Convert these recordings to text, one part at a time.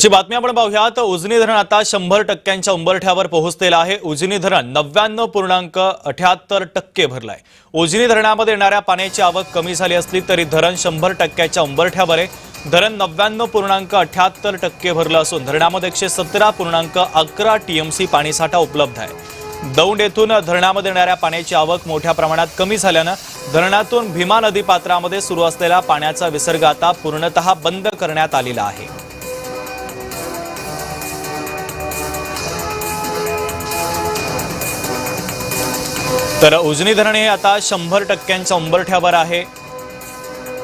ची बातमी आपण पाहूयात। उजनी धरण आता 100% उंबरठ्यावर पोहोचलेलं आहे। उजनी धरण 99.78% भरलाय। उजनी धरणामध्ये येणाऱ्या पाण्याची आवक कमी झाली असली तरी धरण 100% उंबरठ्यावर आहे। धरण 99.78% भरलं असून धरणामध्ये 117.11 टीएमसी पाणीसाठा उपलब्ध आहे। दौंड येथून धरणामध्ये येणाऱ्या पाण्याची आवक मोठ्या प्रमाणात कमी झाल्याने धरणातून भीमा नदी पात्रामध्ये सुरू असलेला पाण्याचा विसर्ग आता पूर्णतः बंद करण्यात आलेला आहे। तर उजनी धरण हे आता 100% उंबरठ्यावर आहे।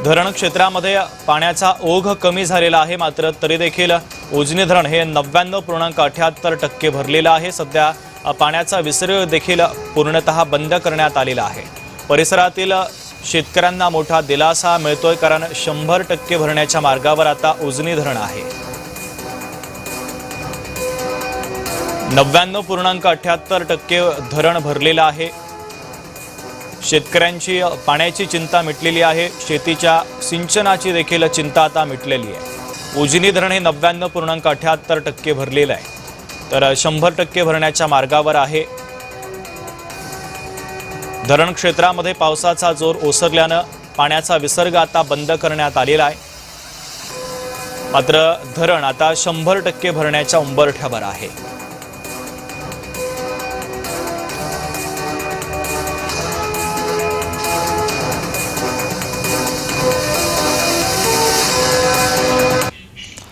धरण क्षेत्रामध्ये पाण्याचा ओघ कमी झालेला आहे, मात्र तरी देखील उजनी धरण हे 99.78% भरलेलं आहे। सध्या पाण्याचा विसर्ग देखील पूर्णतः बंद करण्यात आलेला आहे। परिसरातील शेतकऱ्यांना मोठा दिलासा मिळतोय, कारण 100% भरण्याच्या मार्गावर आता उजनी धरण आहे। 99.78% धरण भरलेलं आहे। शेतकऱ्यांची पाण्याची चिंता मिटलेली आहे। शेतीच्या सिंचनाची देखील चिंता आता मिटलेली आहे। उजनी धरण हे 99.78% भरलेलं आहे, तर 100% भरण्याच्या मार्गावर आहे। धरण क्षेत्रामध्ये पावसाचा जोर ओसरल्याने पाण्याचा विसर्ग आता बंद करण्यात आलेला आहे, मात्र धरण आता 100% भरण्याच्या उंबरठ्यावर आहे।